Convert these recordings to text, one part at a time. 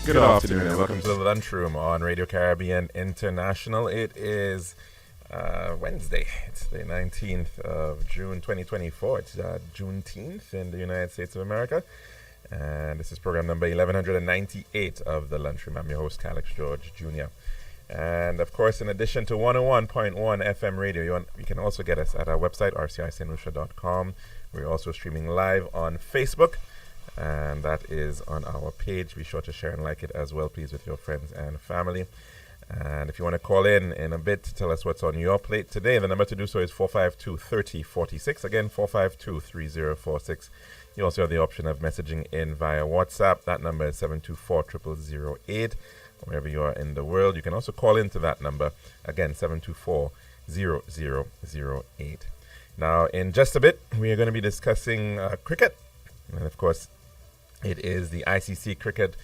Good afternoon and welcome to the Lunchroom on Radio Caribbean International. It is Wednesday. It's the 19th of June 2024. It's Juneteenth in the United States of America. And this is program number 1198 of the Lunchroom. I'm your host, Calix George Jr. And of course, in addition to 101.1 FM radio, you can also get us at our website, rcisaintlucia.com. We're also streaming live on Facebook. And that is on our page. Be sure to share and like it as well, please, with your friends and family. And if you want to call in a bit to tell us what's on your plate today, the number to do so is 452-3046. Again, 452-3046. You also have the option of messaging in via WhatsApp. That number is 724-0008. Wherever you are in the world, you can also call into that number. Again, 724-0008. Now, in just a bit, we are going to be discussing cricket. And of course, it is the ICC Cricket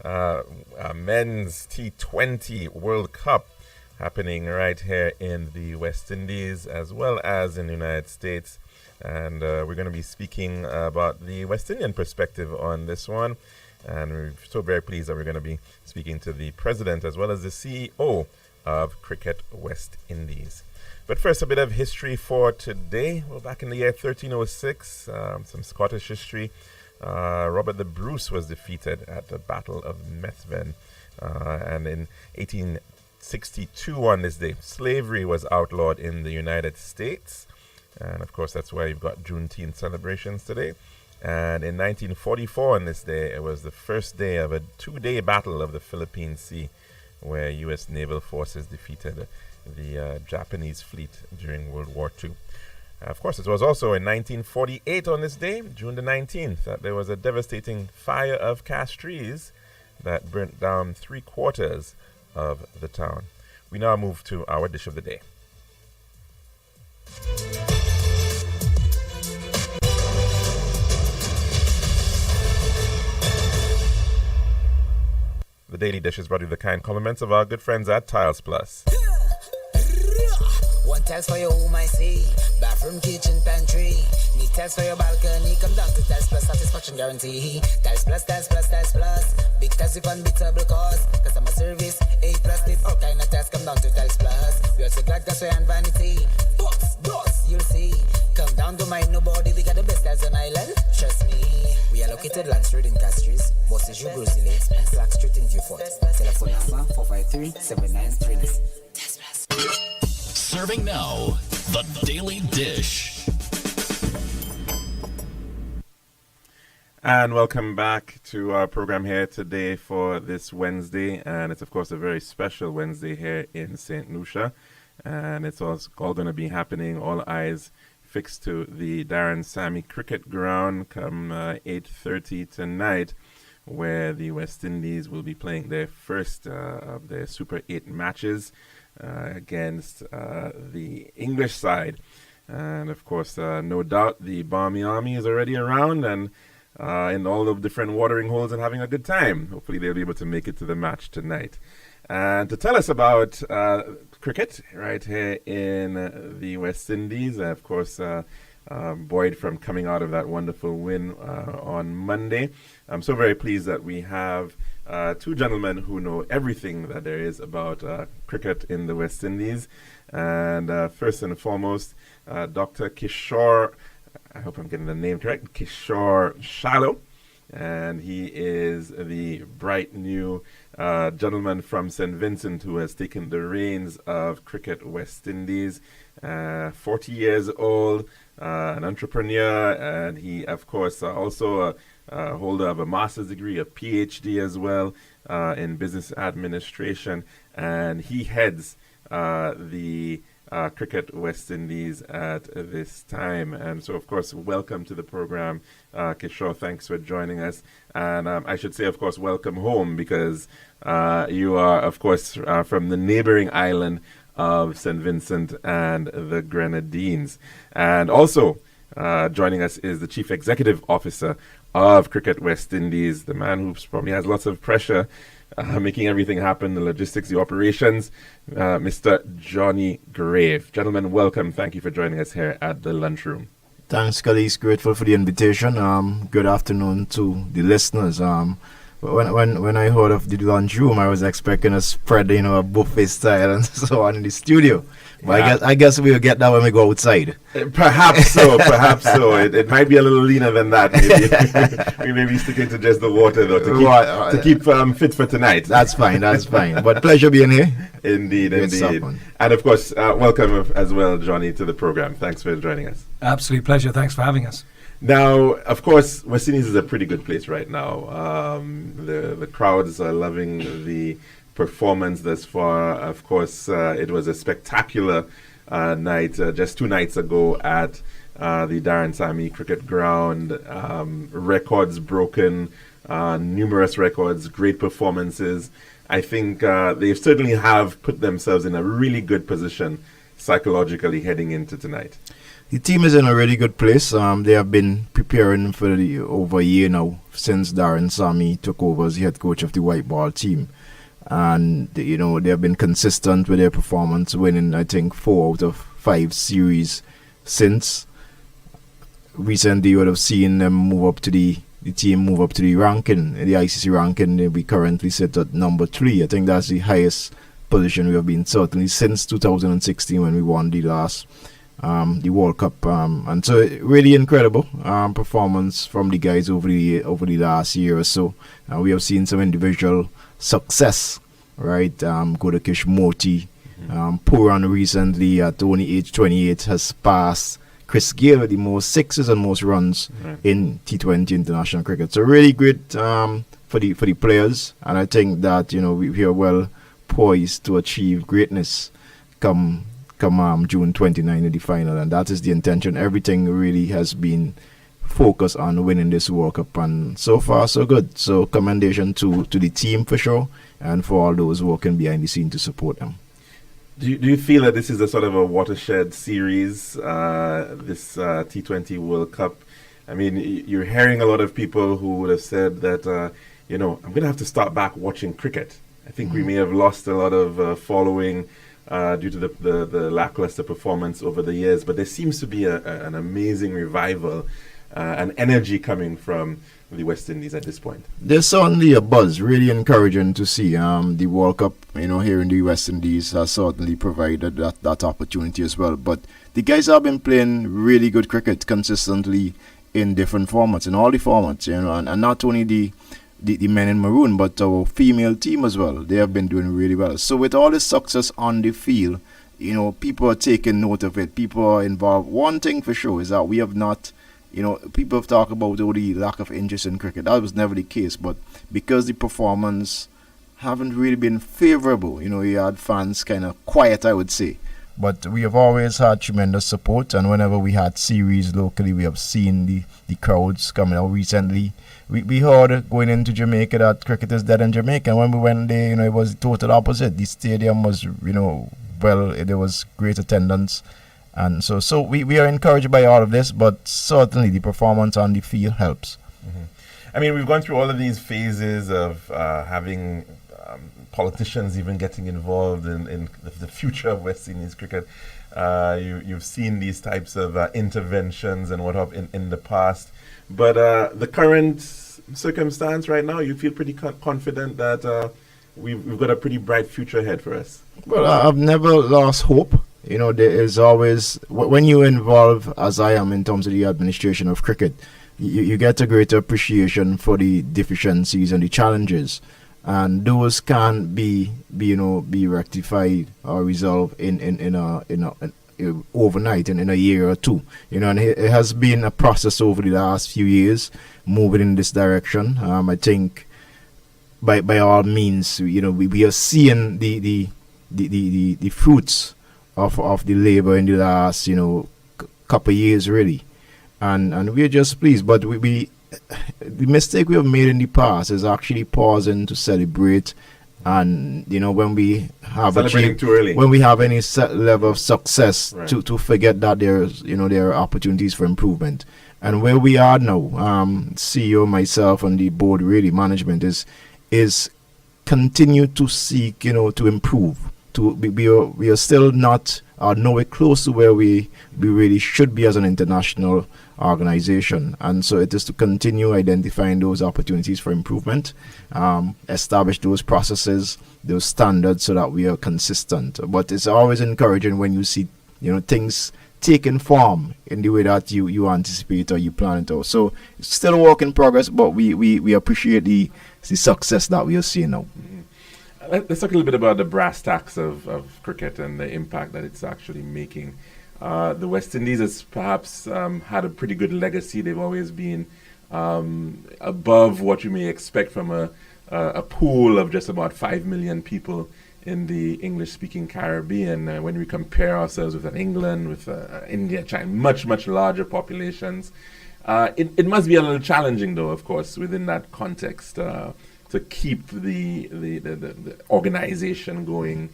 Men's T20 World Cup happening right here in the West Indies as well as in the United States. And we're going to be speaking about the West Indian perspective on this one. And we're so very pleased that we're going to be speaking to the president as well as the CEO of Cricket West Indies. But first, a bit of history for today. Well, back in the year 1306, some Scottish history. Robert the Bruce was defeated at the Battle of Methven. And in 1862 on this day, slavery was outlawed in the United States. And of course, that's why you've got Juneteenth celebrations today. And in 1944 on this day, it was the first day of a 2-day battle of the Philippine Sea, where U.S. naval forces defeated the Japanese fleet during World War II. Of course, it was also in 1948 on this day, June the 19th, that there was a devastating fire of Castries that burnt down 3/4 of the town. We now move to our dish of the day. The daily dish is brought to you with the kind compliments of our good friends at Tiles Plus. One test for your home, I see. Bathroom, kitchen, pantry. Need test for your balcony. Come down to Tiles Plus, satisfaction guarantee. Tiles Plus, Tiles Plus, Tiles Plus. Big test with unbeatable cost. Customer service, A+. Need all kind of tests. Come down to Tiles Plus. We also got gas and vanity. Box, you'll see. Come down to my nobody. We got the best tiles on island. Trust me. We are located Land Street in Castries. Bosses, you Bruce Lanes. And Slack Street in Beaufort. Telephone number 453-7939. Tiles Plus. Serving now, the Daily Dish. And welcome back to our program here today for this Wednesday. And it's, of course, a very special Wednesday here in St. Lucia. And it's all going to be happening, all eyes fixed to the Darren Sammy Cricket Ground come 8:30 tonight, where the West Indies will be playing their first of their Super 8 matches against the English side. And of course, no doubt the Barmy Army is already around and in all the different watering holes and having a good time. Hopefully they'll be able to make it to the match tonight. And to tell us about cricket right here in the West Indies, of course, buoyed from coming out of that wonderful win on Monday. I'm so very pleased that we have two gentlemen who know everything that there is about cricket in the West Indies. And first and foremost, Dr. Kishore, I hope I'm getting the name correct, Kishore Shallow. And he is the bright new gentleman from St. Vincent who has taken the reins of Cricket West Indies. 40 years old, an entrepreneur, and he, of course, also a holder of a master's degree, a PhD as well in business administration. And he heads the Cricket West Indies at this time. And so, of course, welcome to the program, Kishore. Thanks for joining us. And I should say, of course, welcome home, because you are, of course, from the neighboring island of St. Vincent and the Grenadines. And also joining us is the Chief Executive Officer of Cricket West Indies, the man who probably has lots of pressure making everything happen, the logistics, the operations, Mr. Johnny Grave. Gentlemen, welcome. Thank you for joining us here at the Lunchroom. Thanks, Calix. Grateful for the invitation. Good afternoon to the listeners. When I heard of the lunchroom, I was expecting a spread, a buffet style and so on in the studio. But Yeah. I guess we'll get that when we go outside. Perhaps so, perhaps so. It might be a little leaner than that. Maybe. We may be sticking to just the water, though, to keep fit for tonight. That's fine, that's fine. But pleasure being here. Indeed, Great indeed. stuff, man. And of course, welcome as well, Johnny, to the program. Thanks for joining us. Absolute pleasure. Thanks for having us. Now, of course, West Indies is a pretty good place right now. The crowds are loving the performance thus far. Of course, it was a spectacular night just 2 nights ago at the Darren Sammy Cricket Ground. Records broken, numerous records, great performances. I think they certainly have put themselves in a really good position psychologically heading into tonight. The team is in a really good place. They have been preparing for over a year now since Darren Sammy took over as the head coach of the white ball team. And, they have been consistent with their performance, winning, I think, 4 out of 5 series since. Recently, you would have seen them move up to the team move up to the ranking, the ICC ranking. We currently sit at number 3. I think that's the highest position we have been, certainly since 2016 when we won the last the World Cup, and so really incredible performance from the guys over the last year or so. We have seen some individual success, right? Godakish Moti, Puran recently at only age 28 has passed Chris Gayle with the most sixes and most runs in T20 international cricket. So really great for the players, and I think that we are well poised to achieve greatness come June 29 in the final, and that is the intention. Everything really has been focused on winning this World Cup, and so far so good. So commendation to the team for sure, and for all those working behind the scene to support them. Do you feel that this is a sort of a watershed series, this T20 World Cup? I mean, you're hearing a lot of people who would have said that, I'm going to have to start back watching cricket. I think we may have lost a lot of following due to the lackluster performance over the years, but there seems to be an amazing revival and energy coming from the West Indies at this point. There's certainly a buzz, really encouraging to see. The World Cup, here in the West Indies has certainly provided that opportunity as well. But the guys have been playing really good cricket consistently in different formats, in all the formats, and not only the men in maroon, but our female team as well. They have been doing really well. So with all the success on the field, people are taking note of it. People are involved. One thing for sure is that we have not, people have talked about the lack of interest in cricket. That was never the case, but because the performance haven't really been favorable, you had fans kind of quiet, I would say. But we have always had tremendous support, and whenever we had series locally, we have seen the crowds coming out. Recently, we heard going into Jamaica that cricket is dead in Jamaica, and when we went there, it was the total opposite. The stadium was, there was great attendance, and so we are encouraged by all of this, but certainly the performance on the field helps. I mean, we've gone through all of these phases of having politicians even getting involved in the future of West Indies cricket. You've seen these types of interventions and what have in the past. But the current circumstance right now, you feel pretty confident that we've got a pretty bright future ahead for us. Well, I've never lost hope. There is always, when you involve, as I am, in terms of the administration of cricket, you get a greater appreciation for the deficiencies and the challenges. And those can be rectified or resolved in overnight and in a year or two. And it has been a process over the last few years moving in this direction. I think by all means, we are seeing the fruits of the labor in the last couple of years really, and we're just pleased. But the mistake we have made in the past is actually pausing to celebrate, and when we have celebrating too early, when we have any level of success, right, to forget that there are opportunities for improvement. And where we are now, CEO, myself, and the board, really management, is continue to seek to improve we are still not nowhere close to where we really should be as an international organization. And so it is to continue identifying those opportunities for improvement, establish those processes, those standards, so that we are consistent. But it's always encouraging when you see things taking form in the way that you anticipate or you plan it out. So it's still a work in progress, but we appreciate the success that we are seeing now. Let's talk a little bit about the brass tacks of cricket and the impact that it's actually making. The West Indies has perhaps had a pretty good legacy. They've always been above what you may expect from a pool of just about 5 million people in the English-speaking Caribbean. When we compare ourselves with England, with India, China, much larger populations, it must be a little challenging, though, of course, within that context, to keep the organization going,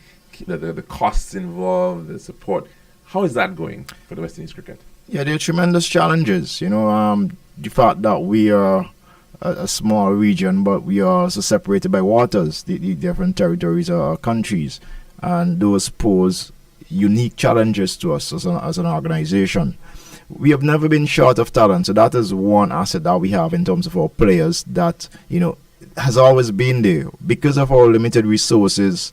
the costs involved, the support. How is that going for the West Indies cricket? Yeah, there are tremendous challenges. The fact that we are a small region, but we are also separated by waters, the different territories or countries, and those pose unique challenges to us as an organization. We have never been short of talent, so that is one asset that we have in terms of our players that has always been there. Because of our limited resources,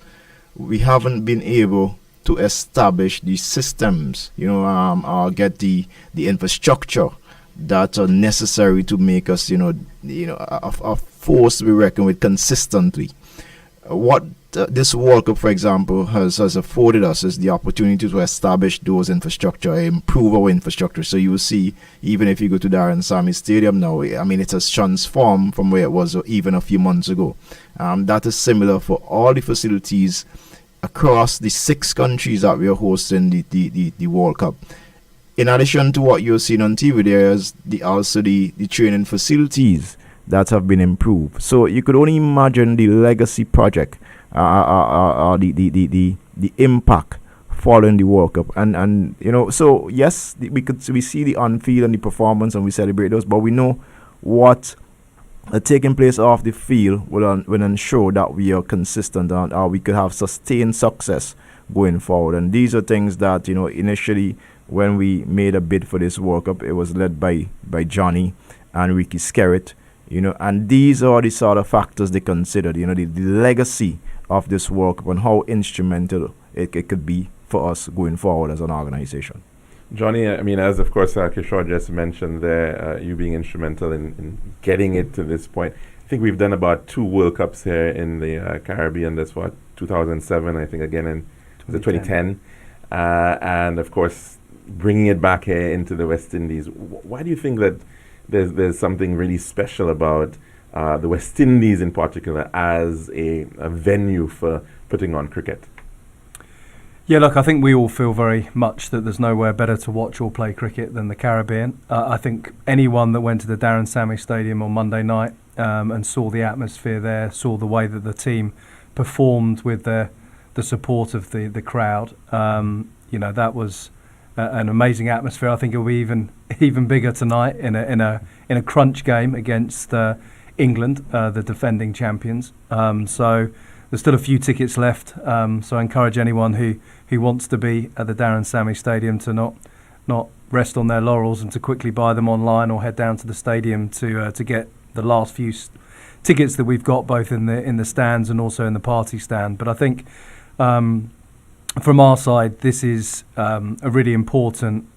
we haven't been able to establish the systems, or get the infrastructure that are necessary to make us, a force to be reckoned with consistently. What this World Cup, for example, has afforded us is the opportunity to establish those infrastructure, improve our infrastructure. So you will see, even if you go to Darren Sammy Stadium now, it has transformed from where it was even a few months ago. That is similar for all the facilities across the 6 countries that we are hosting the World Cup. In addition to what you're seeing on TV, there's also the training facilities that have been improved. So you could only imagine the legacy project, the impact following the World Cup. And so yes, we see the on-field and the performance and we celebrate those, but we know what taking place off the field will ensure that we are consistent and we could have sustained success going forward. And these are things that, initially when we made a bid for this World Cup, it was led by Johnny and Ricky Skerritt, and these are the sort of factors they considered, the legacy of this World Cup and how instrumental it could be for us going forward as an organization. Johnny, as of course Kishore just mentioned there, you being instrumental in getting it to this point. I think we've done about 2 World Cups here in the Caribbean. That's 2007, I think, again in 2010. And of course, bringing it back here into the West Indies. Why do you think that there's something really special about the West Indies in particular as a venue for putting on cricket? Yeah, look, I think we all feel very much that there's nowhere better to watch or play cricket than the Caribbean. I think anyone that went to the Darren Sammy Stadium on Monday night and saw the atmosphere there, saw the way that the team performed with the support of the crowd, that was an amazing atmosphere. I think it'll be even bigger tonight in a crunch game against England, the defending champions. So there's still a few tickets left. So I encourage anyone who wants to be at the Darren Sammy Stadium to not rest on their laurels and to quickly buy them online or head down to the stadium to get the last few tickets that we've got, both in the stands and also in the party stand. But I think from our side, this is a really important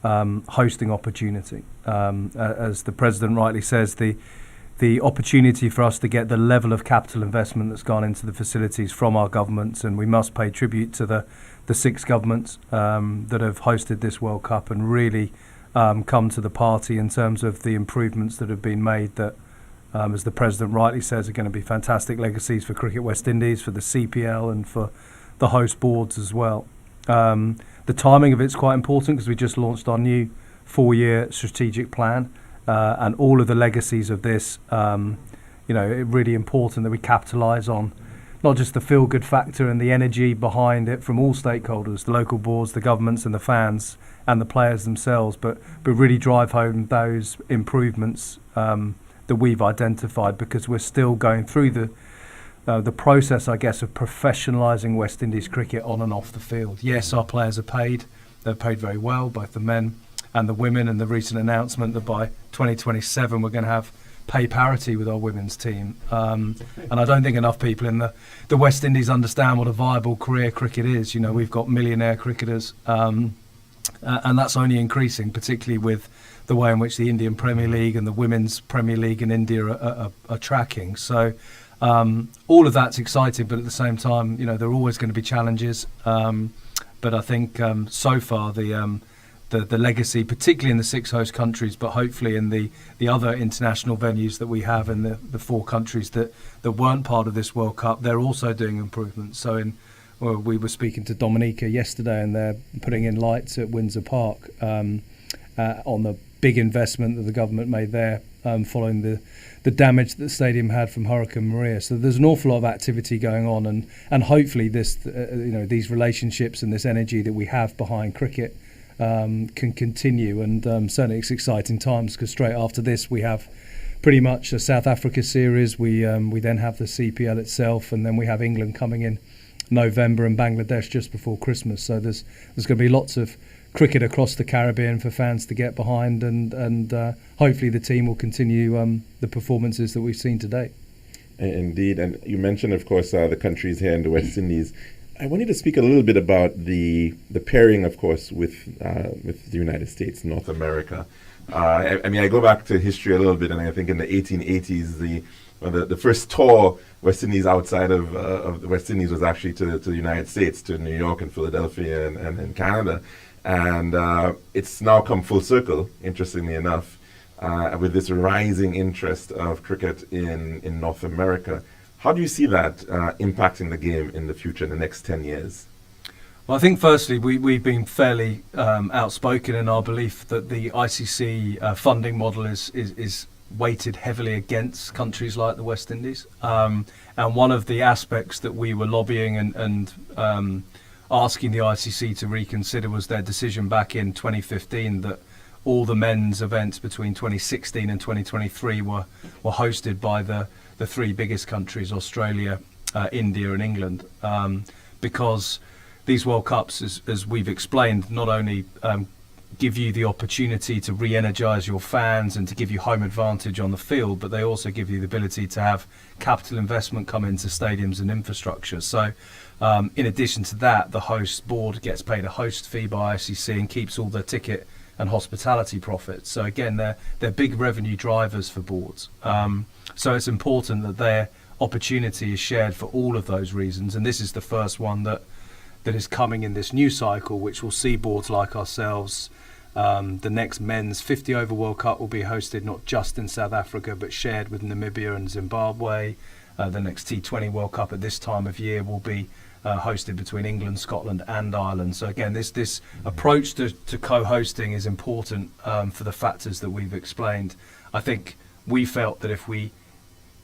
hosting opportunity. As the President rightly says, the opportunity for us to get the level of capital investment that's gone into the facilities from our governments, and we must pay tribute to the 6 governments that have hosted this World Cup and really come to the party in terms of the improvements that have been made that, as the President rightly says, are going to be fantastic legacies for Cricket West Indies, for the CPL and for the host boards as well. The timing of it's quite important because we just launched our new 4-year strategic plan, and all of the legacies of this, really important that we capitalise on not just the feel-good factor and the energy behind it from all stakeholders, the local boards, the governments and the fans and the players themselves, but really drive home those improvements that we've identified, because we're still going through the process, I guess, of professionalising West Indies cricket on and off the field. Yes, our players are paid. They're paid very well, both the men and the women, and the recent announcement that by 2027 we're going to have pay parity with our women's team. And I don't think enough people in the West Indies understand what a viable career cricket is. You know, we've got millionaire cricketers, and that's only increasing, particularly with the way in which the Indian Premier League and the Women's Premier League in India are tracking. So all of that's exciting, but at the same time, you know, there are always going to be challenges. But I think so far the legacy, particularly in the 6 host countries, but hopefully in the other international venues that we have in the 4 countries that weren't part of this World Cup, they're also doing improvements. So we were speaking to Dominica yesterday, and they're putting in lights at Windsor Park on the big investment that the government made there following the damage that the stadium had from Hurricane Maria. So there's an awful lot of activity going on, and hopefully this, these relationships and this energy that we have behind cricket can continue. And certainly it's exciting times, because straight after this we have pretty much a South Africa series. We then have the CPL itself, and then we have England coming in November and Bangladesh just before Christmas. So there's going to be lots of cricket across the Caribbean for fans to get behind, and hopefully the team will continue the performances that we've seen today. Indeed, and you mentioned, of course, the countries here in the West Indies. I wanted to speak a little bit about the pairing, of course, with the United States, North America. I mean, I go back to history a little bit, and I think in the 1880s, the first tour West Indies outside of the West Indies was actually to the United States, to New York and Philadelphia and Canada. And it's now come full circle, interestingly enough, with this rising interest of cricket in North America. How do you see that impacting the game in the future, in the next 10 years? Well, I think firstly, we've been fairly outspoken in our belief that the ICC funding model is weighted heavily against countries like the West Indies. And one of the aspects that we were lobbying and asking the ICC to reconsider was their decision back in 2015 that all the men's events between 2016 and 2023 were hosted by the 3 biggest countries, Australia, India and England, because these World Cups, as we've explained, not only give you the opportunity to re-energise your fans and to give you home advantage on the field, but they also give you the ability to have capital investment come into stadiums and infrastructure. So in addition to that, the host board gets paid a host fee by ICC and keeps all their ticket and hospitality profits. So again, they're big revenue drivers for boards. So it's important that their opportunity is shared for all of those reasons. And this is the first one that is coming in this new cycle, which will see boards like ourselves. The next men's 50 over World Cup will be hosted not just in South Africa, but shared with Namibia and Zimbabwe. The next T20 World Cup at this time of year will be hosted between England, Scotland and Ireland. So again, this approach to co-hosting is important for the factors that we've explained. I think we felt that if we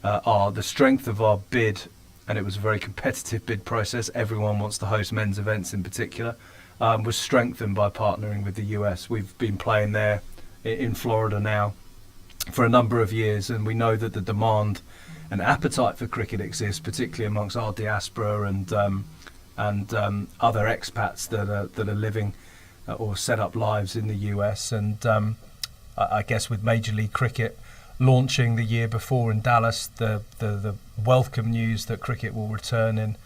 are the strength of our bid, and it was a very competitive bid process, everyone wants to host men's events in particular, was strengthened by partnering with the US. We've been playing there in Florida now for a number of years, and we know that the demand and appetite for cricket exists, particularly amongst our diaspora and other expats that are living or set up lives in the US. And I guess with Major League Cricket launching the year before in Dallas, the welcome news that cricket will return in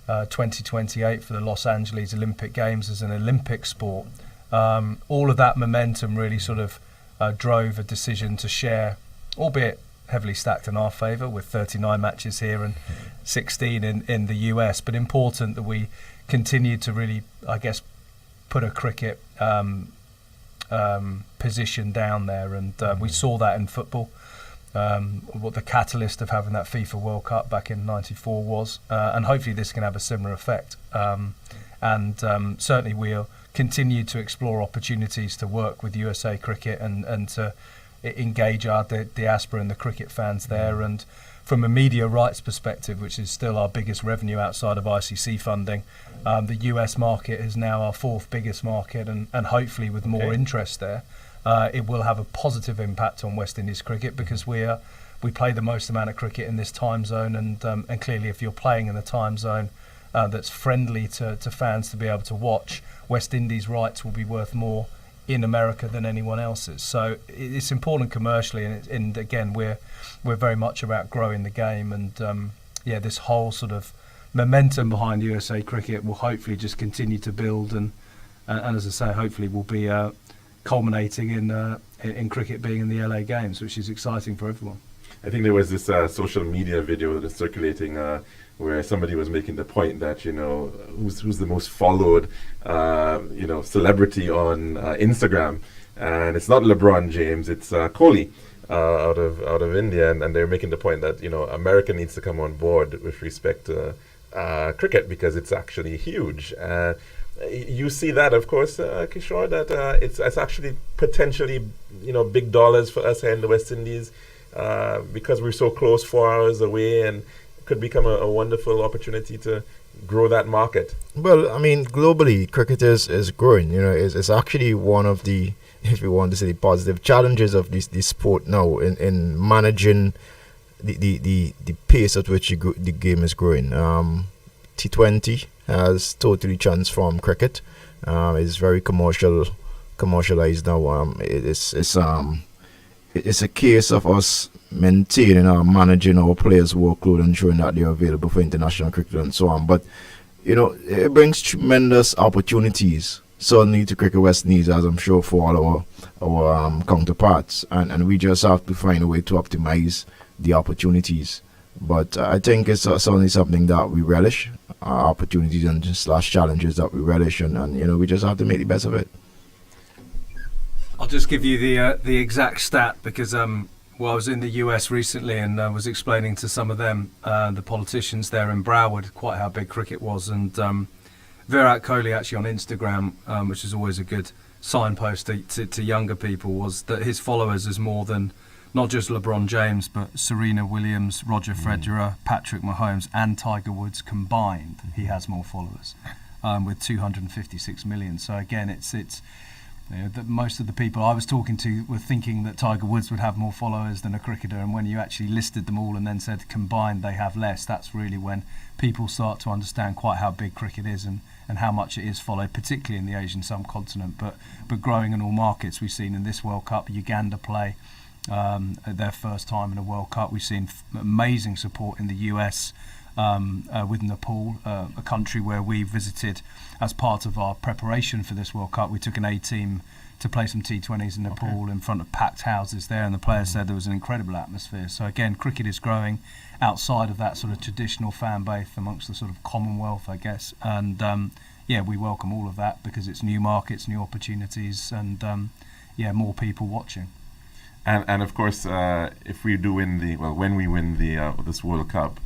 2028 for the Los Angeles Olympic Games as an Olympic sport, all of that momentum really sort of drove a decision to share, albeit heavily stacked in our favour with 39 matches here and 16 in the US, but important that we continue to really, I guess, put a cricket position down there, and we saw that in football. What the catalyst of having that FIFA World Cup back in '94 was, and hopefully this can have a similar effect. Certainly we'll continue to explore opportunities to work with USA Cricket and to engage our diaspora and the cricket fans there. And from a media rights perspective, which is still our biggest revenue outside of ICC funding, the US market is now our 4th biggest market, and hopefully with more interest there, it will have a positive impact on West Indies cricket, because we're we play the most amount of cricket in this time zone, and clearly if you're playing in the time zone that's friendly to fans to be able to watch, West Indies rights will be worth more in America than anyone else's. So it's important commercially, and again we're very much about growing the game, and this whole sort of momentum behind USA cricket will hopefully just continue to build, and as I say, hopefully will be culminating in cricket being in the LA Games, which is exciting for everyone. I think there was this social media video that is circulating where somebody was making the point that, who's the most followed, celebrity on Instagram, and it's not LeBron James, it's Kohli out of India, and they're making the point that America needs to come on board with respect to cricket because it's actually huge. You see that, of course, Kishore, that it's actually potentially big dollars for us here in the West Indies. Because we're so close, 4 hours away, and could become a wonderful opportunity to grow that market. Well, I mean, globally, cricket is growing. It's actually one of the, if you want to say, positive challenges of this sport now in managing the pace at which the game is growing. T20 has totally transformed cricket. It's very commercialized now. It's a case of us maintaining or managing our players' workload, ensuring that they're available for international cricket and so on. But, it brings tremendous opportunities, certainly to Cricket West Indies, as I'm sure for all our counterparts. And we just have to find a way to optimize the opportunities. But I think it's certainly something that we relish, opportunities and / challenges that we relish, and we just have to make the best of it. I'll just give you the exact stat because I was in the US recently and was explaining to some of them, the politicians there in Broward, quite how big cricket was. And Virat Kohli actually on Instagram, which is always a good signpost to younger people, was that his followers is more than not just LeBron James, but Serena Williams, Roger Federer, Patrick Mahomes and Tiger Woods combined. He has more followers with 256 million. So again, it's that most of the people I was talking to were thinking that Tiger Woods would have more followers than a cricketer, and when you actually listed them all and then said combined they have less, that's really when people start to understand quite how big cricket is and how much it is followed, particularly in the Asian subcontinent, but growing in all markets. We've seen in this World Cup Uganda play their first time in a World Cup. We've seen amazing support in the US with Nepal, a country where we visited as part of our preparation for this World Cup. We took an A team to play some T20s in Nepal in front of packed houses there, and the players said there was an incredible atmosphere. So again, cricket is growing outside of that sort of traditional fan base amongst the sort of Commonwealth, I guess. And we welcome all of that because it's new markets, new opportunities, and more people watching. And of course, if we do when we win this World Cup,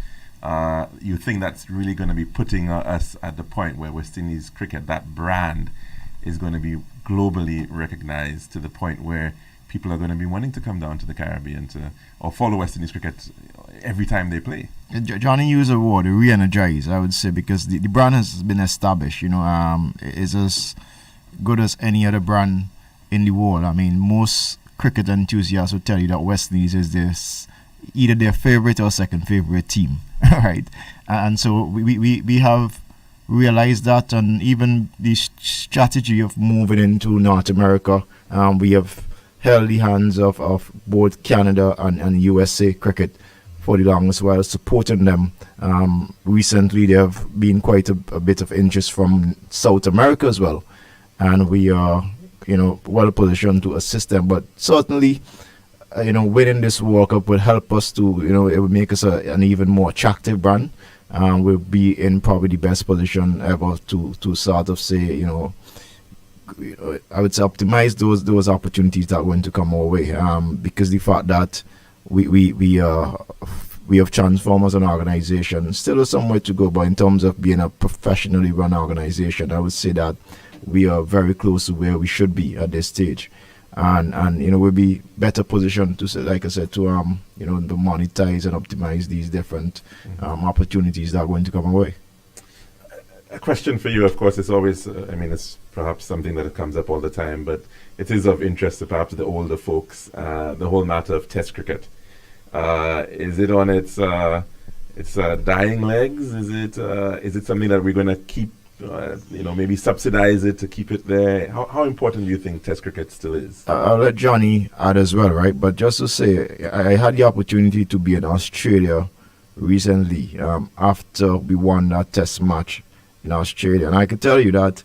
you think that's really going to be putting us at the point where West Indies cricket, that brand, is going to be globally recognized to the point where people are going to be wanting to come down to the Caribbean or follow West Indies cricket every time they play. Johnny used a word, re-energize, I would say, because the brand has been established. It's as good as any other brand in the world. I mean, most cricket enthusiasts will tell you that West Indies is either their favorite or second favorite team. Right, and so we have realized that, and even the strategy of moving into North America, we have held the hands of both Canada and USA cricket for the longest while, supporting them. Recently, there have been quite a bit of interest from South America as well, and we are well positioned to assist them. But certainly, winning this World Cup will help us to, it will make us an even more attractive brand. We'll be in probably the best position ever to sort of say, I would say optimize those opportunities that are going to come our way. Because the fact that we have transformed as an organization, still has some way to go, but in terms of being a professionally run organization, I would say that we are very close to where we should be at this stage. And we'll be better positioned to, like I said, to monetize and optimize these different opportunities that are going to come our way. A question for you, of course, is always, it's perhaps something that comes up all the time, but it is of interest to perhaps the older folks, the whole matter of Test cricket. Is it on its dying legs? Is it something that we're going to keep? Maybe subsidize it to keep it there. How important do you think Test cricket still is? I'll let Johnny add as well, right? But just to say, I had the opportunity to be in Australia recently after we won that Test match in Australia, and I can tell you that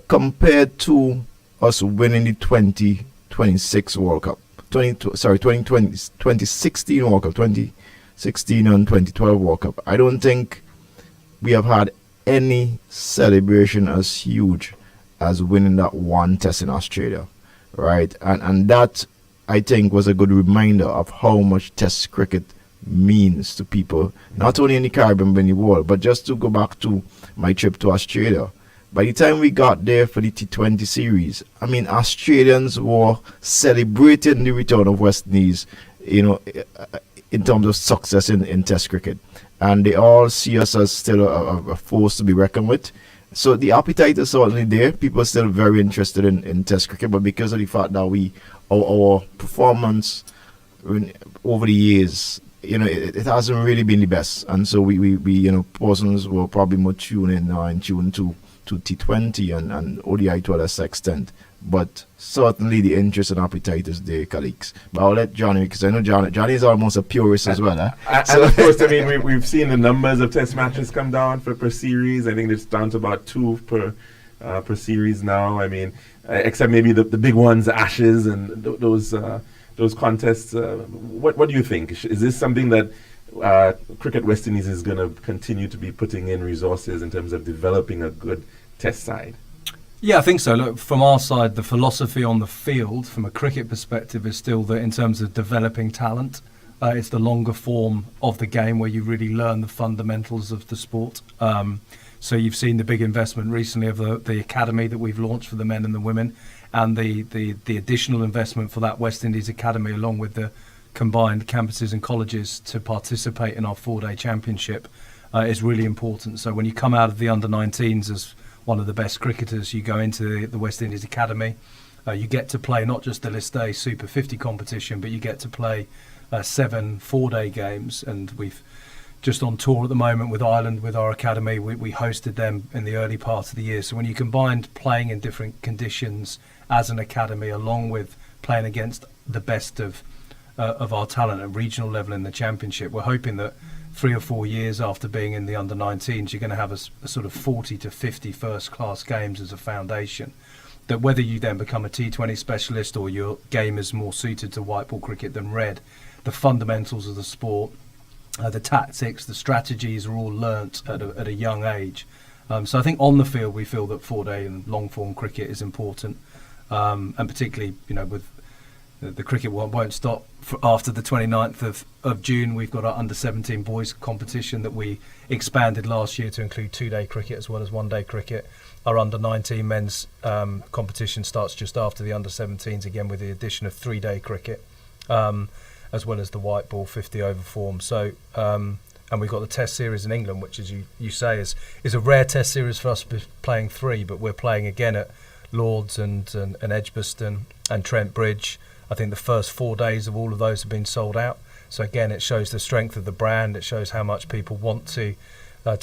compared to us winning the 2026 World Cup, 2016 World Cup, 2016 and 2012 World Cup, I don't think we have had any celebration as huge as winning that one Test in Australia, right? And that, I think, was a good reminder of how much Test cricket means to people, not only in the Caribbean but in the world. But just to go back to my trip to Australia, by the time we got there for the T20 series, I mean, Australians were celebrating the return of West Indies, in terms of success in Test cricket. And they all see us as still a force to be reckoned with. So the appetite is certainly there. People are still very interested in Test cricket, but because of the fact that our performance over the years, it hasn't really been the best. And so we persons will probably more tune in now and tune to T20 and ODI to a lesser extent. But certainly the interest and appetite is there, colleagues. But I'll let Johnny, because I know Johnny is almost a purist as well. And of course, I mean, we've seen the numbers of Test matches come down per series. I think it's down to about 2 per series now. I mean, except maybe the big ones, Ashes and those contests. What do you think? Is this something that Cricket West Indies is going to continue to be putting in resources in terms of developing a good Test side? Yeah, I think so. Look, from our side, the philosophy on the field, from a cricket perspective, is still that in terms of developing talent, it's the longer form of the game where you really learn the fundamentals of the sport. So you've seen the big investment recently of the academy that we've launched for the men and the women, and the additional investment for that West Indies academy, along with the combined campuses and colleges to participate in our 4-day championship, is really important. So when you come out of the under-19s as one of the best cricketers, you go into the West Indies Academy. You get to play not just the List A Super 50 competition, but you get to play 7 4-day games. And we've just on tour at the moment with Ireland with our academy. We hosted them in the early part of the year. So when you combined playing in different conditions as an academy, along with playing against the best of our talent at regional level in the championship, we're hoping that 3 or 4 years after being in the under-19s, you're going to have a sort of 40 to 50 first-class games as a foundation. That whether you then become a T20 specialist or your game is more suited to white ball cricket than red, the fundamentals of the sport, the tactics, the strategies are all learnt at a young age. So I think on the field we feel that 4-day and long-form cricket is important, and particularly with the cricket won't stop after the 29th of June. We've got our under-17 boys competition that we expanded last year to include 2-day cricket as well as 1-day cricket. Our under-19 men's competition starts just after the under-17s, again with the addition of 3-day cricket, as well as the white ball 50-over form. So, and we've got the Test series in England, which, as you say, is a rare Test series for us to be playing 3, but we're playing again at Lords and Edgbaston and Trent Bridge. I think the first 4 days of all of those have been sold out. So again, it shows the strength of the brand. It shows how much people want to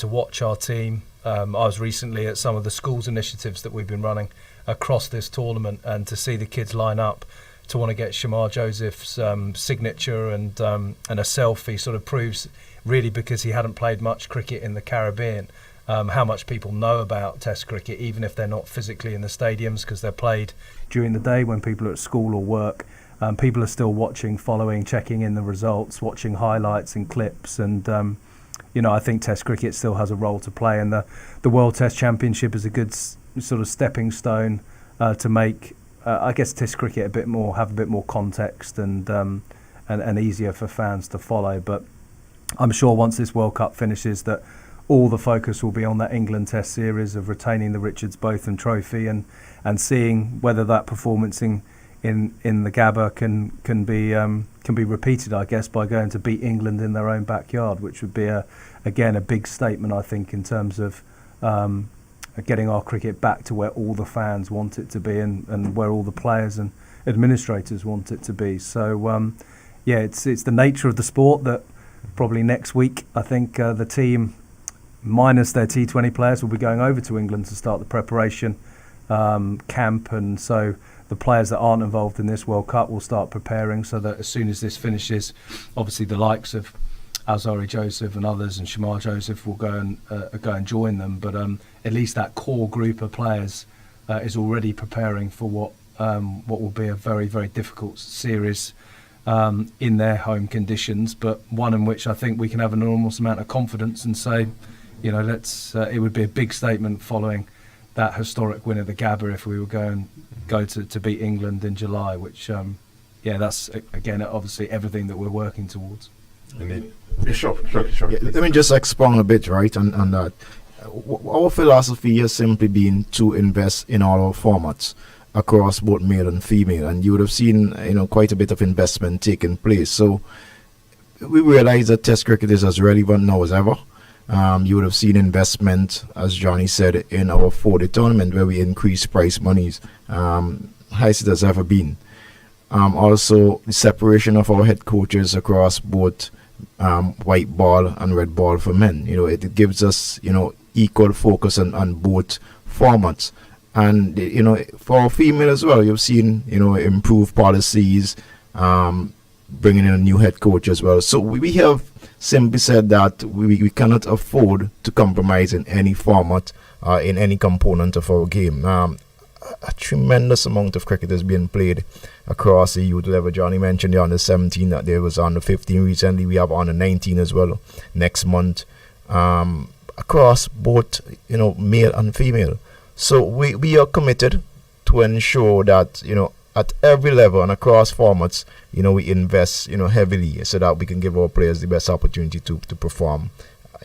watch our team. I was recently at some of the schools initiatives that we've been running across this tournament, and to see the kids line up to want to get Shamar Joseph's signature and a selfie sort of proves, really, because he hadn't played much cricket in the Caribbean, how much people know about Test cricket, even if they're not physically in the stadiums, because they're played during the day when people are at school or work. People are still watching, following, checking in the results, watching highlights and clips, and I think Test cricket still has a role to play, and the World Test Championship is a good sort of stepping stone to make, I guess, Test cricket have a bit more context and easier for fans to follow. But I'm sure once this World Cup finishes that all the focus will be on that England Test series of retaining the Richards Botham Trophy and seeing whether that performance in the Gabba can be repeated, I guess, by going to beat England in their own backyard, which would be again a big statement, I think, in terms of getting our cricket back to where all the fans want it to be and where all the players and administrators want it to be. So yeah, it's the nature of the sport that probably next week, I think the team, minus their T20 players, will be going over to England to start the preparation camp, and so the players that aren't involved in this World Cup will start preparing, so that as soon as this finishes, obviously the likes of Alzari Joseph and others and Shamar Joseph will go and join them. But at least that core group of players is already preparing for what will be a very, very difficult series in their home conditions, but one in which I think we can have an enormous amount of confidence and say, you know, it would be a big statement following that historic win at the Gabba if we were go to beat England in July, which that's again obviously everything that we're working towards. Indeed. Sure. Yeah, let me just expound a bit, right, on that. Our philosophy has simply been to invest in all our formats across both male and female, and you would have seen, you know, quite a bit of investment taking place. So we realize that Test cricket is as relevant now as ever. You would have seen investment, as Johnny said, in our 4-day tournament where we increased prize monies, highest it has ever been. Also, the separation of our head coaches across both white ball and red ball for men. You know, it gives us, you know, equal focus on both formats. And, you know, for our female as well, you've seen, you know, improved policies, bringing in a new head coach as well. So we have simply said that we cannot afford to compromise in any format, in any component of our game. A tremendous amount of cricket is being played across the youth level. Johnny mentioned the under 17, that there was under 15 recently. We have under 19 as well next month, across both, you know, male and female. So we are committed to ensure that, you know, at every level and across formats, you know, we invest, you know, heavily so that we can give our players the best opportunity to perform,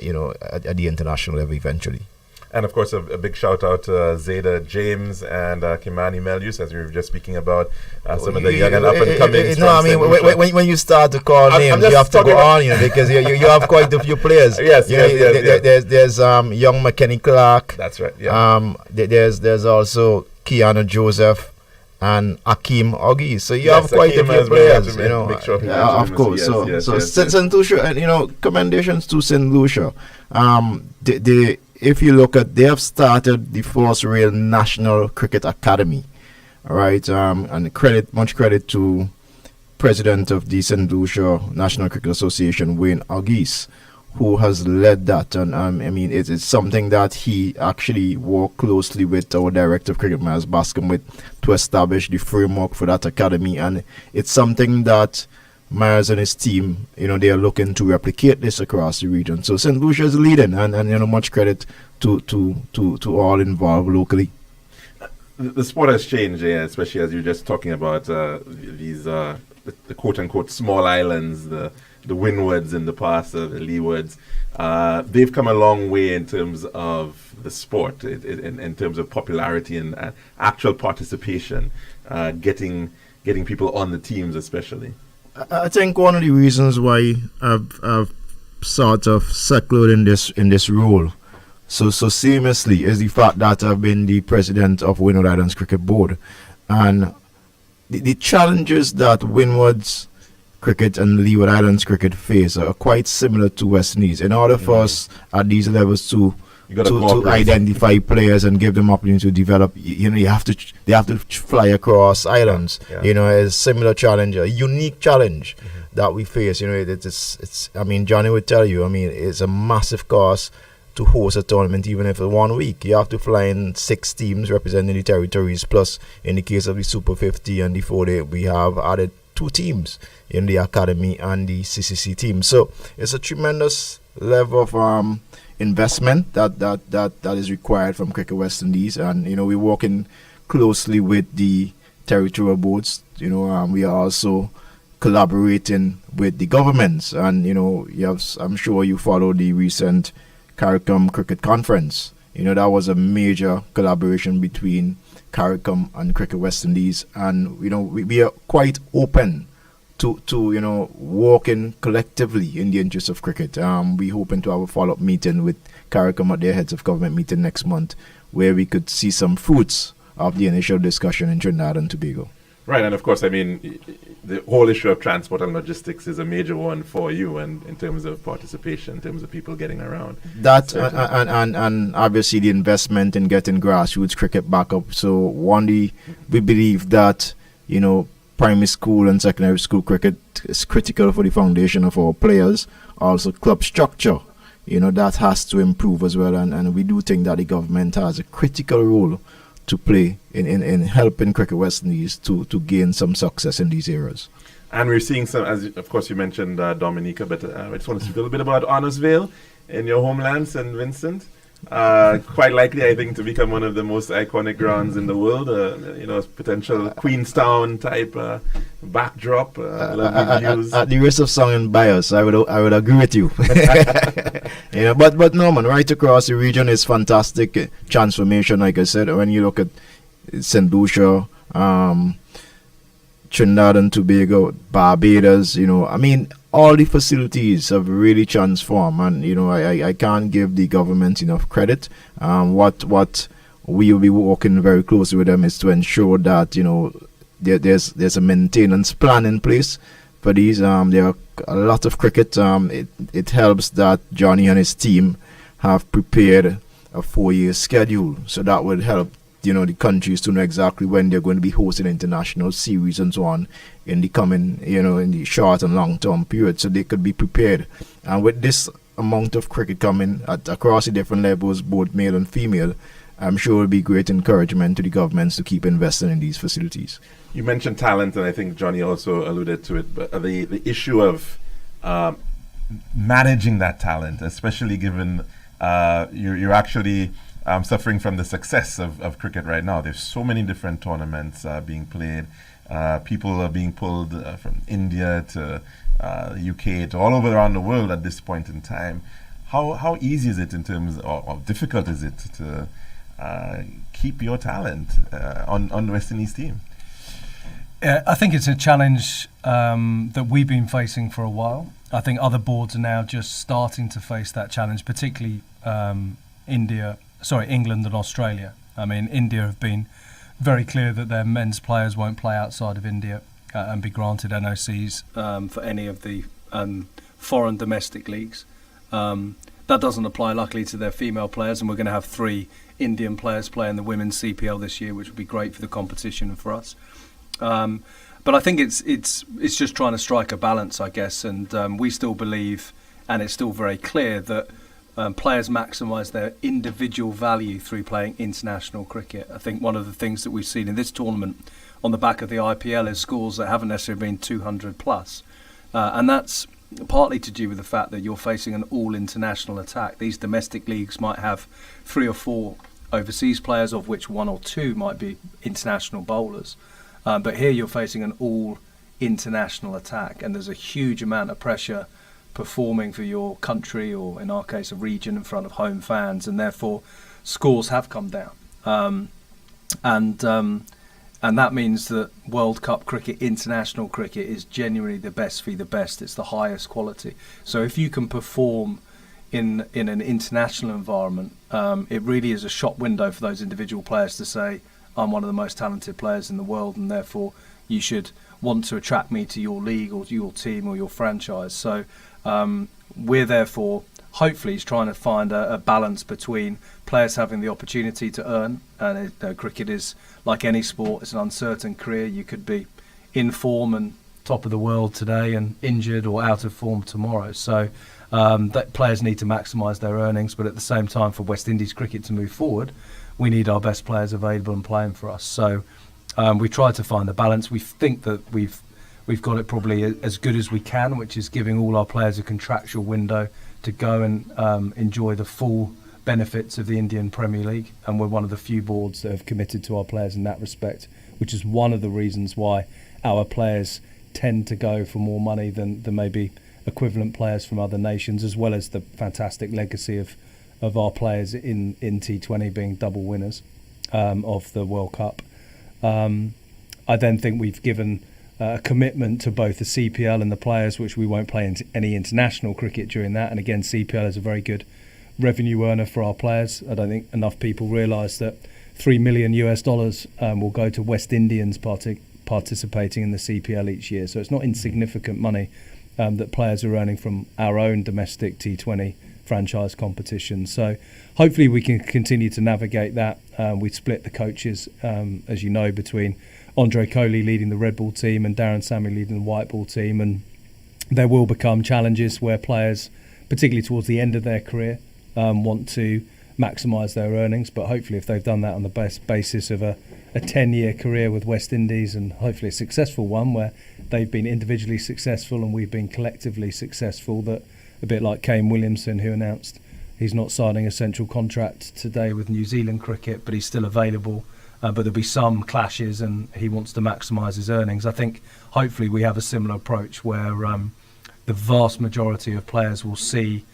you know, at the international level eventually. And of course, a big shout out to Zayda James and Kimani Melius, as we were just speaking about some of the young and up and coming. No, I mean, when you start to call names, you have to go on, you know, because you have quite a few players. Yes. There's young McKenny Clark. That's right. Yeah. There's also Keanu Joseph and Akeem Oggy. So you have quite a few players, you know. Of course. So St. Lucia, and you know, commendations to St. Lucia. If you look at, they have started the first real national cricket academy, right? And much credit to President of the St. Lucia National Cricket Association, Wayne Augis, who has led that. And I mean, it's something that he actually worked closely with our Director of Cricket, Myers Bascom, with to establish the framework for that academy. And it's something that Myers and his team, you know, they are looking to replicate this across the region. So St. Lucia is leading, and you know, much credit to all involved locally. The sport has changed, yeah, especially as you're just talking about these the quote unquote small islands, the windwards in the past, the leewards. They've come a long way in terms of the sport, in terms of popularity and actual participation, getting people on the teams, especially. I think one of the reasons why I've sort of settled in this role so seamlessly is the fact that I've been the president of Windward Islands Cricket Board, and the challenges that Windward's cricket and Leeward Islands cricket face are quite similar to West Indies. In order for us at these levels to identify players and give them opportunity to develop, you know, they have to fly across islands. Yeah. You know, it's a similar challenge, a unique challenge that we face. You know, it's I mean, Johnny would tell you, I mean, it's a massive cost to host a tournament, even if it's 1 week. You have to fly in 6 teams representing the territories, plus in the case of the Super 50 and the 4-day, we have added 2 teams in the academy and the CCC team. So it's a tremendous level of investment that is required from Cricket West Indies, and you know, we're working closely with the territorial boards. You know, we are also collaborating with the governments, and you know, I'm sure you follow the recent CARICOM Cricket Conference. You know, that was a major collaboration between CARICOM and Cricket West Indies, and you know, we are quite open to you know, working collectively in the interest of cricket. We hoping to have a follow-up meeting with CARICOM at their heads of government meeting next month, where we could see some fruits of the initial discussion in Trinidad and Tobago. Right, and of course, I mean, the whole issue of transport and logistics is a major one for you, and in terms of participation, in terms of people getting around. That Certainly. and obviously the investment in getting grassroots cricket back up. So we believe that, you know, primary school and secondary school cricket is critical for the foundation of our players. Also, club structure, you know, that has to improve as well, and we do think that the government has a critical role to play in helping Cricket West Indies to gain some success in these areas. And we're seeing some, as of course you mentioned Dominica, but I just want to speak a little bit about Honorsville in your homeland, St. Vincent. Quite likely, I think, to become one of the most iconic grounds in the world. You know, potential Queenstown type backdrop, lovely views. At the risk of sounding biased, I would agree with you. You know, but no, man, right across the region is fantastic transformation. Like I said, when you look at St. Lucia, Trinidad and Tobago, Barbados, you know, I mean, all the facilities have really transformed, and you know, I can't give the government enough credit. What we will be working very closely with them is to ensure that, you know, there's a maintenance plan in place for these. There are a lot of cricket. It helps that Johnny and his team have prepared a 4-year schedule, so that would help, you know, the countries to know exactly when they're going to be hosting international series and so on in the coming, you know, in the short and long term period, so they could be prepared. And with this amount of cricket coming across the different levels, both male and female, I'm sure it will be great encouragement to the governments to keep investing in these facilities. You mentioned talent, and I think Johnny also alluded to it, but the issue of managing that talent, especially given you're actually suffering from the success of cricket right now. There's so many different tournaments being played. People are being pulled from India to UK to all over around the world at this point in time. How easy is it in terms, or difficult is it to keep your talent on the West Indies team? I think it's a challenge that we've been facing for a while. I think other boards are now just starting to face that challenge, particularly England and Australia. I mean, India have been very clear that their men's players won't play outside of India and be granted NOCs for any of the foreign domestic leagues. That doesn't apply, luckily, to their female players, and we're going to have 3 Indian players play in the women's CPL this year, which will be great for the competition and for us. But I think it's just trying to strike a balance, I guess, and we still believe, and it's still very clear, that players maximise their individual value through playing international cricket. I think one of the things that we've seen in this tournament on the back of the IPL is scores that haven't necessarily been 200 plus. And that's partly to do with the fact that you're facing an all-international attack. These domestic leagues might have 3 or 4 overseas players, of which 1 or 2 might be international bowlers. But here you're facing an all-international attack, and there's a huge amount of pressure performing for your country, or in our case a region, in front of home fans, and therefore scores have come down. And that means that World Cup cricket, international cricket, is genuinely the best for the best. It's the highest quality. So if you can perform in an international environment, it really is a shop window for those individual players to say, I'm one of the most talented players in the world, and therefore you should want to attract me to your league or your team or your franchise. So we're therefore hopefully trying to find a balance between players having the opportunity to earn, and cricket is like any sport, it's an uncertain career. You could be in form and top of the world today and injured or out of form tomorrow. So that players need to maximise their earnings, but at the same time, for West Indies cricket to move forward, we need our best players available and playing for us. So we try to find the balance. We think that we've got it probably as good as we can, which is giving all our players a contractual window to go and enjoy the full benefits of the Indian Premier League, and we're one of the few boards that have committed to our players in that respect, which is one of the reasons why our players tend to go for more money than maybe equivalent players from other nations, as well as the fantastic legacy of our players in T20 being double winners of the World Cup. I then think we've given a commitment to both the CPL and the players, which we won't play any international cricket during that. And again, CPL is a very good revenue earner for our players. I don't think enough people realise that $3 million will go to West Indians participating in the CPL each year. So it's not insignificant money that players are earning from our own domestic T20 franchise competition. So hopefully we can continue to navigate that. We split the coaches, as you know, between Andre Coley leading the red ball team and Darren Sammy leading the white ball team, and there will become challenges where players, particularly towards the end of their career, want to maximise their earnings. But hopefully if they've done that on the basis of a 10-year career with West Indies, and hopefully a successful one where they've been individually successful and we've been collectively successful, that a bit like Kane Williamson, who announced he's not signing a central contract today with New Zealand cricket, but he's still available, but there'll be some clashes and he wants to maximise his earnings. I think hopefully we have a similar approach where the vast majority of players will see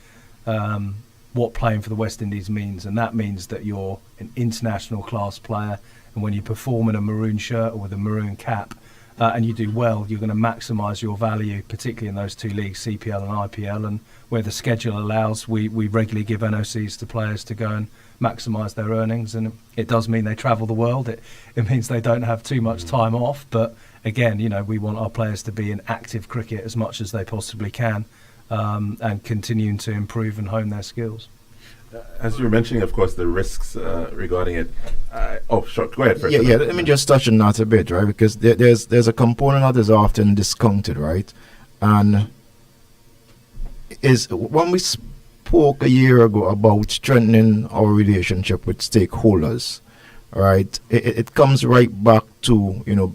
what playing for the West Indies means, and that means that you're an international class player, and when you perform in a maroon shirt or with a maroon cap and you do well, you're going to maximise your value, particularly in those two leagues, CPL and IPL, and where the schedule allows, we regularly give NOCs to players to go and maximise their earnings, and it does mean they travel the world. It means they don't have too much time off, but again, we want our players to be in active cricket as much as they possibly can, and continuing to improve and hone their skills. As you were mentioning, of course, the risks regarding it. Sure. Go ahead first. Yeah. Let me just touch on that a bit, right? Because there's a component that is often discounted, right? And is when we spoke a year ago about strengthening our relationship with stakeholders, right? It comes right back to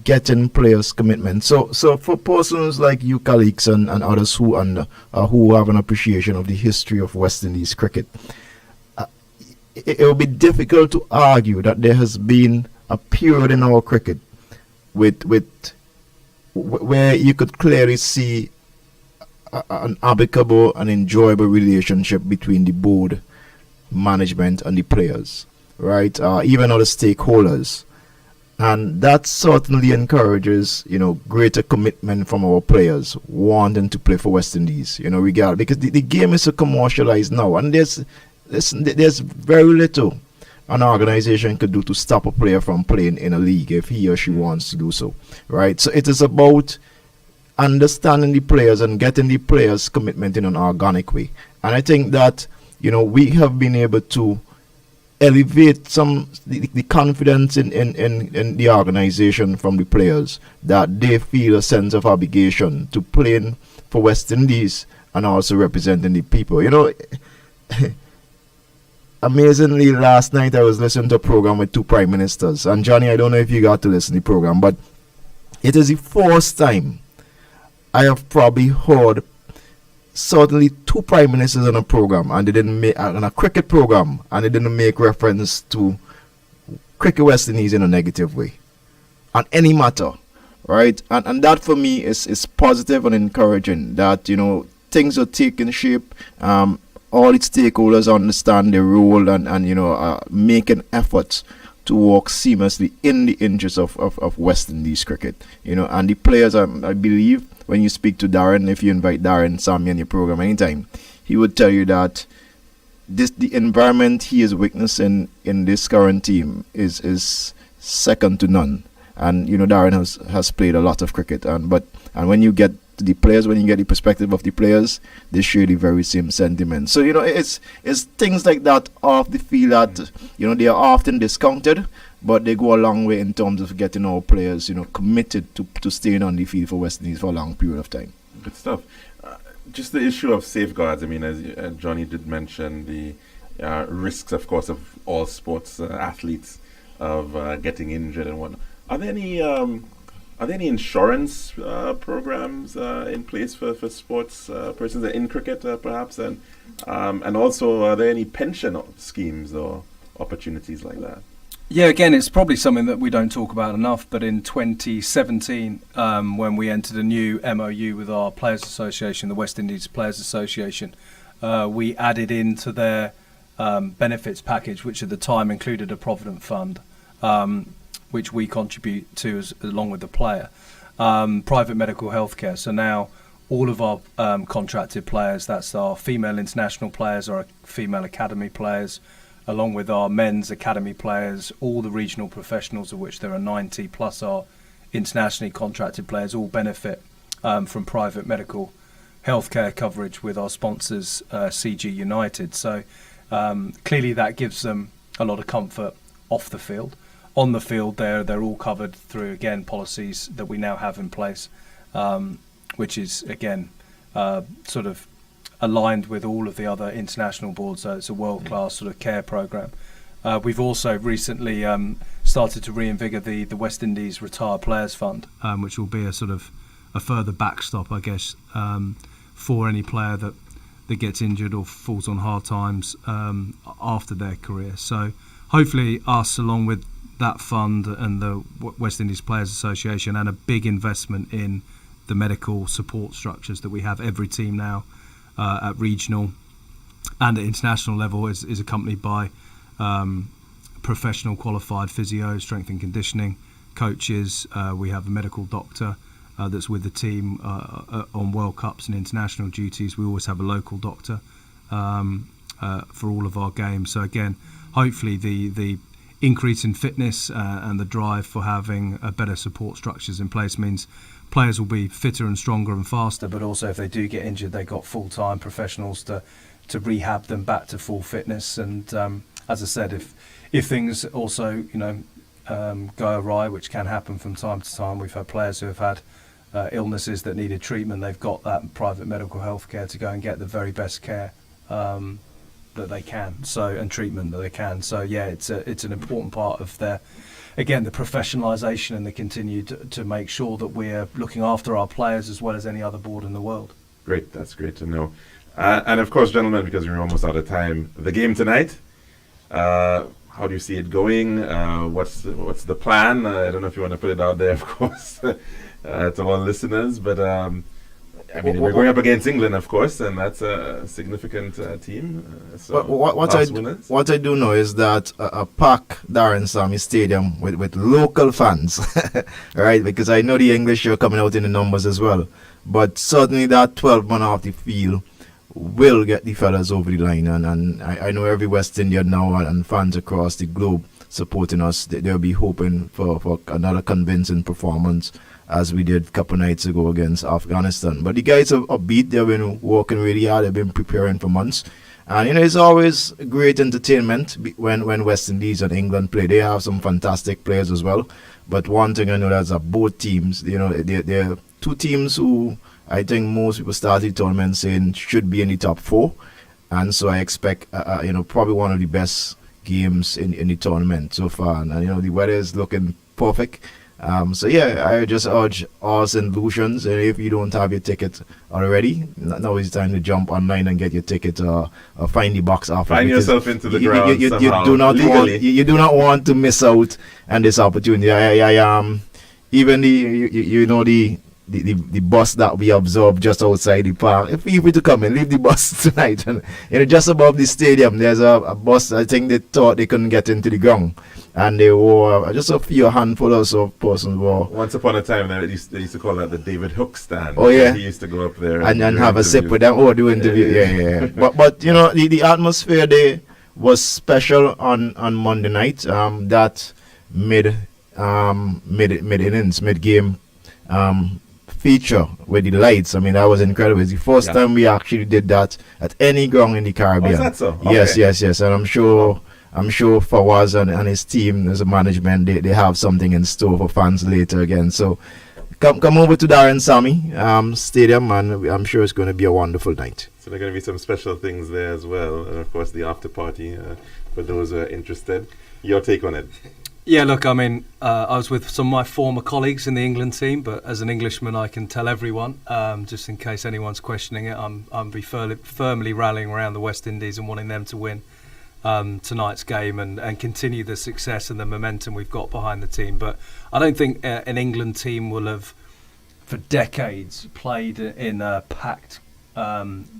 getting players' commitment. So for persons like you, colleagues, and others who have an appreciation of the history of West Indies cricket, it will be difficult to argue that there has been a period in our cricket where you could clearly see an amicable and enjoyable relationship between the board, management, and the players, right? Even other stakeholders. And that certainly encourages, greater commitment from our players wanting to play for West Indies, because the game is so commercialized now, and there's very little an organization could do to stop a player from playing in a league if he or she wants to do so, right? So it is about understanding the players and getting the players' commitment in an organic way. And I think that, we have been able to elevate the confidence in the organization from the players, that they feel a sense of obligation to playing for West Indies and also representing the people. Amazingly, last night I was listening to a program with two prime ministers, and Johnny, I don't know if you got to listen to the program, but it is the first time I have probably heard certainly two prime ministers on a program, and they didn't make on a cricket program, and they didn't make reference to cricket West Indies in a negative way on any matter, right? And that for me is positive and encouraging, that things are taking shape. All its stakeholders understand their role and making efforts to work seamlessly in the interest of West Indies cricket, and the players, I believe, when you speak to Darren, if you invite Darren Sammy on your program anytime, he would tell you that the environment he is witnessing in this current team is second to none. And Darren has played a lot of cricket, and when you get to the players, when you get the perspective of the players, they share the very same sentiment. So it's things like that of the feel that they are often discounted, but they go a long way in terms of getting our players committed to staying on the field for West Indies for a long period of time. Good stuff. Just the issue of safeguards. I mean, as Johnny did mention, the risks, of course, of all sports athletes of getting injured and whatnot. Are there any insurance programs in place for sports persons in cricket, perhaps, and also are there any pension schemes or opportunities like that? Yeah, again, it's probably something that we don't talk about enough, but in 2017, when we entered a new MOU with our Players Association, the West Indies Players Association, we added into their benefits package, which at the time included a provident fund, which we contribute to along with the player, private medical healthcare. So now all of our contracted players, that's our female international players, our female academy players, along with our men's academy players, all the regional professionals, of which there are 90, plus our internationally contracted players all benefit from private medical healthcare coverage with our sponsors, CG United. So clearly that gives them a lot of comfort off the field. On the field, they're all covered through, again, policies that we now have in place, which is, again, sort of aligned with all of the other international boards. So it's a world-class sort of care programme. We've also recently started to reinvigorate the West Indies Retired Players Fund, which will be a sort of a further backstop, I guess, for any player that gets injured or falls on hard times after their career. So hopefully us, along with that fund and the West Indies Players Association, and a big investment in the medical support structures that we have, every team now at regional and at international level is accompanied by professional qualified physio, strength and conditioning coaches. We have a medical doctor that's with the team on World Cups and international duties. We always have a local doctor for all of our games. So again, hopefully the increase in fitness and the drive for having better support structures in place means players will be fitter and stronger and faster, but also if they do get injured, they've got full-time professionals to rehab them back to full fitness. And as I said, if things also go awry, which can happen from time to time, we've had players who have had illnesses that needed treatment. They've got that private medical health care to go and get the very best care that they can, and treatment that they can. So yeah, it's an important part of the professionalisation and the continued to make sure that we're looking after our players as well as any other board in the world. Great, that's great to know. And of course, gentlemen, because we're almost out of time, the game tonight. How do you see it going? What's the plan? I don't know if you want to put it out there, of course, to all listeners. But we're going up against England, of course, and that's a significant team. So what I do know is that a pack Darren Sammy Stadium with local fans, right? Because I know the English are coming out in the numbers as well. But certainly that 12 man off the field will get the fellas over the line, and I know every West Indian now and fans across the globe supporting us. They'll be hoping for another convincing performance as we did a couple nights ago against Afghanistan. But the guys are upbeat. They've been working really hard. They've been preparing for months. And it's always great entertainment when West Indies and England play. They have some fantastic players as well. But one thing I know is that both teams, they're two teams who I think most people started the tournament saying should be in the top four. And so I expect, probably one of the best games in the tournament so far. And the weather is looking perfect. I just urge all St. Lucians, and if you don't have your ticket already, now is the time to jump online and get your ticket or find the box after. Find yourself into the ground you do not want to miss out on this opportunity. Even the bus that we observed just outside the park, if you to come and leave the bus tonight, and just above the stadium there's a bus. I think they thought they couldn't get into the ground, and they were just a handful of persons were. Once upon a time, they used to call that the David Hook stand. Oh yeah, he used to go up there and have a sip with them or do interview. Yeah. But the atmosphere there was special on Monday night. That mid innings, mid game feature with the lights. I mean, that was incredible. It's the first time we actually did that at any ground in the Caribbean. Oh, is that so? Okay. Yes. And I'm sure Fawaz and his team as a management, they have something in store for fans later again. So come over to Darren Sammy Stadium, and I'm sure it's going to be a wonderful night. So there are going to be some special things there as well, and of course the after party for those who are interested. Your take on it? Yeah, look, I mean, I was with some of my former colleagues in the England team, but as an Englishman, I can tell everyone, just in case anyone's questioning it, I'm firmly rallying around the West Indies and wanting them to win tonight's game and continue the success and the momentum we've got behind the team. But I don't think an England team will have, for decades, played in a packed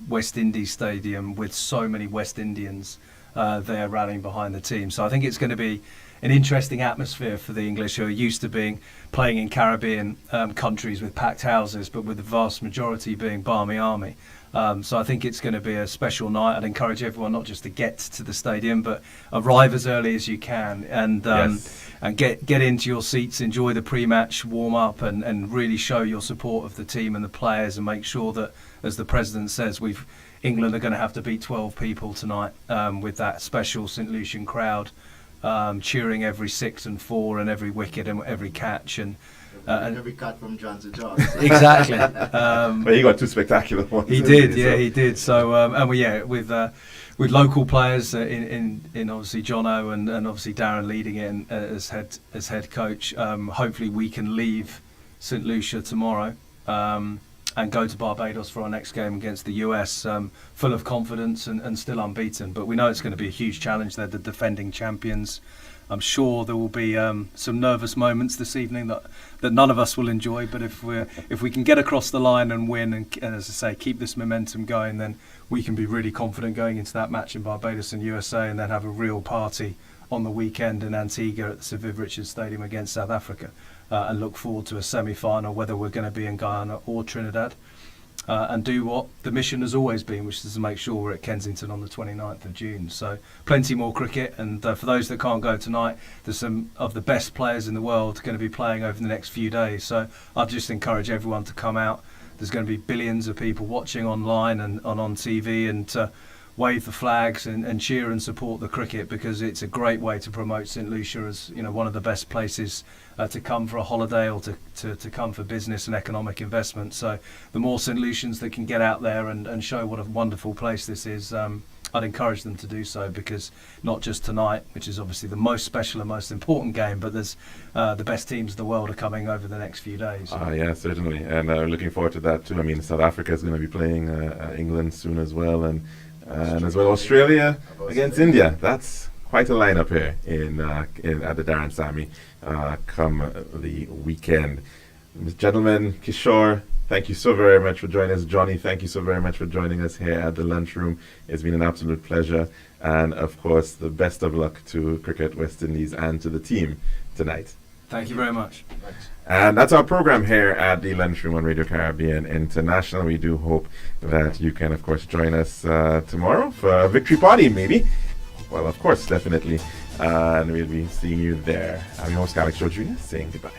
West Indies stadium with so many West Indians there rallying behind the team. So I think it's going to be an interesting atmosphere for the English, who are used to playing in Caribbean countries with packed houses, but with the vast majority being Barmy Army. So I think it's going to be a special night. I'd encourage everyone not just to get to the stadium, but arrive as early as you can and get into your seats, enjoy the pre-match warm-up, and really show your support of the team and the players, and make sure that, as the president says, England are going to have to beat 12 people tonight with that special St Lucian crowd cheering every 6 and 4 and every wicket and every catch and every cut from John to John. Exactly. But he got 2 spectacular ones. He did, he did. So with local players in obviously Jono and obviously Darren leading it as head coach. Hopefully we can leave St Lucia tomorrow and go to Barbados for our next game against the US, full of confidence and still unbeaten. But we know it's going to be a huge challenge. They're the defending champions. I'm sure there will be some nervous moments this evening that none of us will enjoy. But if we can get across the line and win, and as I say, keep this momentum going, then we can be really confident going into that match in Barbados and USA, and then have a real party on the weekend in Antigua at the Sir Viv Richards Stadium against South Africa, and look forward to a semi-final, whether we're going to be in Guyana or Trinidad. And do what the mission has always been, which is to make sure we're at Kensington on the 29th of June. So plenty more cricket, and for those that can't go tonight, there's some of the best players in the world going to be playing over the next few days. So I'd just encourage everyone to come out. There's going to be billions of people watching online and on TV, and to wave the flags and cheer and support the cricket, because it's a great way to promote St Lucia as one of the best places to come for a holiday, or to come for business and economic investment. So the more St Lucians that can get out there and show what a wonderful place this is, I'd encourage them to do so, because not just tonight, which is obviously the most special and most important game, but there's the best teams in the world are coming over the next few days. Yeah, certainly, and looking forward to that too. I mean, South Africa is going to be playing England soon as well, and as well Australia against India. That's quite a lineup here at the Darren Sammy come the weekend. Gentlemen, Kishore, thank you so very much for joining us. Johnny, thank you so very much for joining us here at the lunchroom. It's been an absolute pleasure, and of course the best of luck to Cricket West Indies and to the team tonight. Thank you very much. And that's our program here at the Lunchroom on Radio Caribbean International. We do hope that you can, of course, join us tomorrow for a victory party, maybe. Well, of course, definitely. And we'll be seeing you there. I'm your host, Alex George Jr., saying goodbye.